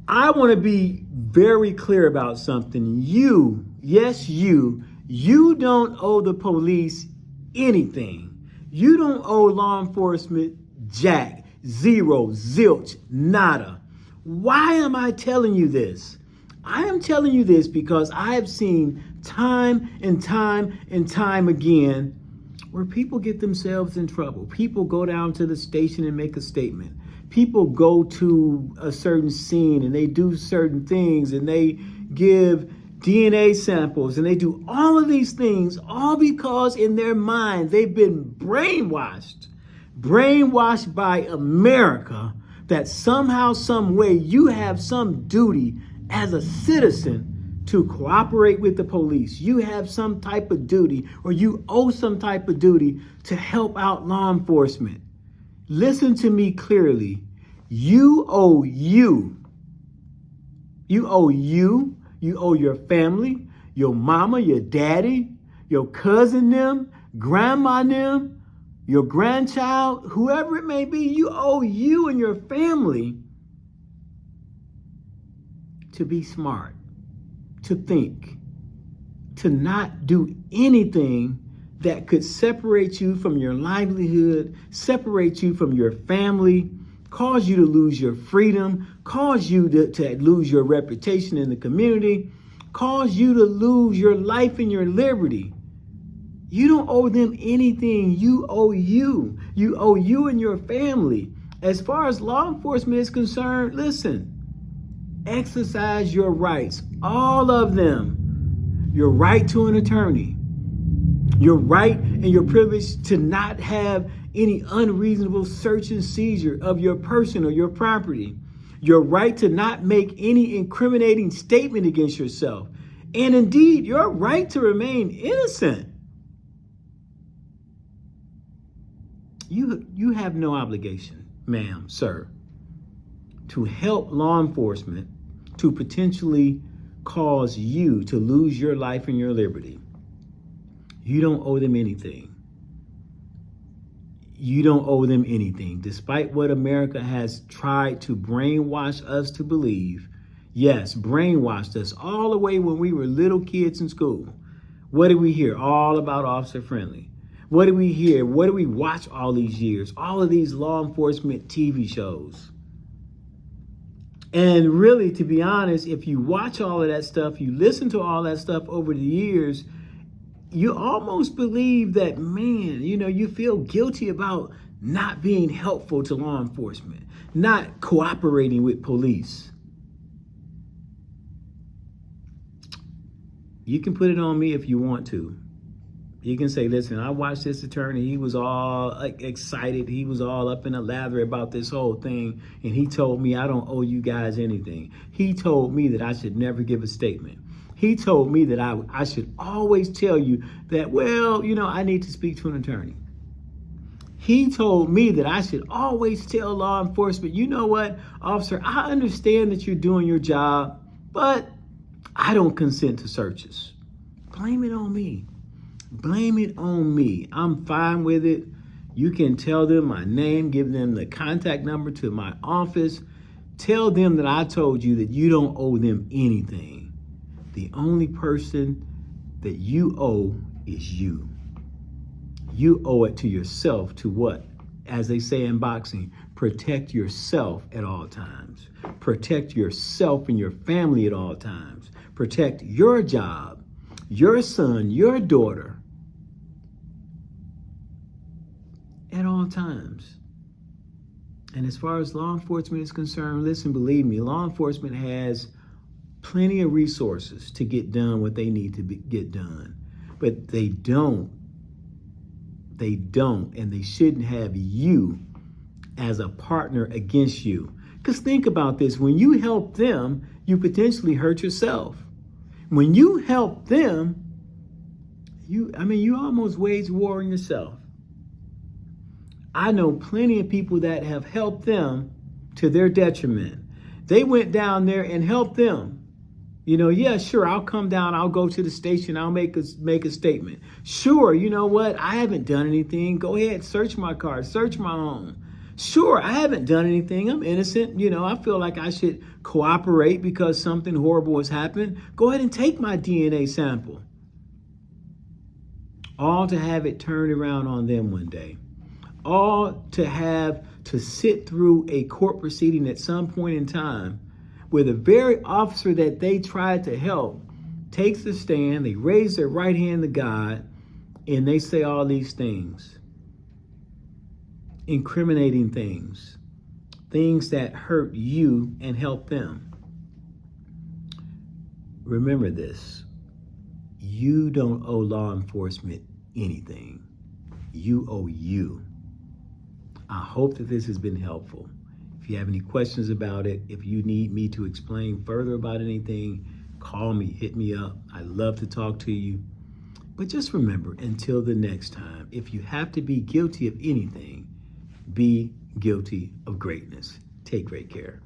I want to be very clear about something. You, yes, you don't owe the police anything. You don't owe law enforcement jack, zero, zilch, nada. Why am I telling you this? I am telling you this because I have seen time and time and time again where people get themselves in trouble. People go down to the station and make a statement. People go to a certain scene and they do certain things and they give DNA samples and they do all of these things, all because in their mind they've been brainwashed by America that somehow, some way you have some duty as a citizen to cooperate with the police. You have some type of duty, or you owe some type of duty to help out law enforcement. Listen to me clearly. You owe you. You owe you. You owe your family, your mama, your daddy, your cousin them, grandma them, your grandchild, whoever it may be. You owe you and your family to be smart, to think, to not do anything that could separate you from your livelihood, separate you from your family, cause you to lose your freedom, cause you to lose your reputation in the community, cause you to lose your life and your liberty. You don't owe them anything. You owe you. You owe you and your family. As far as law enforcement is concerned, listen, exercise your rights, all of them. Your right to an attorney, your right and your privilege to not have any unreasonable search and seizure of your person or your property, your right to not make any incriminating statement against yourself, and indeed your right to remain innocent. You have no obligation, ma'am, sir, to help law enforcement to potentially cause you to lose your life and your liberty. You don't owe them anything. You don't owe them anything. Despite what America has tried to brainwash us to believe, yes, brainwashed us all the way when we were little kids in school. What did we hear? All about Officer Friendly. What did we hear? What did we watch all these years? All of these law enforcement TV shows. And really, to be honest, if you watch all of that stuff, you listen to all that stuff over the years, you almost believe that, man, you feel guilty about not being helpful to law enforcement, not cooperating with police. You can put it on me if you want to. You can say, listen, I watched this attorney. He was all excited. He was all up in the lather about this whole thing. And he told me I don't owe you guys anything. He told me that I should never give a statement. He told me that I should always tell you that, well, I need to speak to an attorney. He told me that I should always tell law enforcement, you know what, officer, I understand that you're doing your job, but I don't consent to searches. Blame it on me. Blame it on me. I'm fine with it. You can tell them my name, give them the contact number to my office. Tell them that I told you that you don't owe them anything. The only person that you owe is you. You owe it to yourself to what? As they say in boxing, protect yourself at all times. Protect yourself and your family at all times. Protect your job, your son, your daughter at all times. And as far as law enforcement is concerned, listen, believe me, law enforcement has plenty of resources to get done what they need to get done. But they don't, and they shouldn't have you as a partner against you. Because think about this, when you help them, you potentially hurt yourself. When you help them, you almost wage war on yourself. I know plenty of people that have helped them to their detriment. They went down there and helped them. Yeah, sure, I'll come down, I'll go to the station, I'll make a statement. Sure, you know what, I haven't done anything. Go ahead, search my car, search my home. Sure, I haven't done anything. I'm innocent. I feel like I should cooperate because something horrible has happened. Go ahead and take my DNA sample. All to have it turned around on them one day. All to have to sit through a court proceeding at some point in time where the very officer that they tried to help takes the stand, they raise their right hand to God, and they say all these things, incriminating things, things that hurt you and help them. Remember this, you don't owe law enforcement anything. You owe you. I hope that this has been helpful. If you have any questions about it, if you need me to explain further about anything, call me, hit me up. I love to talk to you. But just remember, until the next time, if you have to be guilty of anything, be guilty of greatness. Take great care.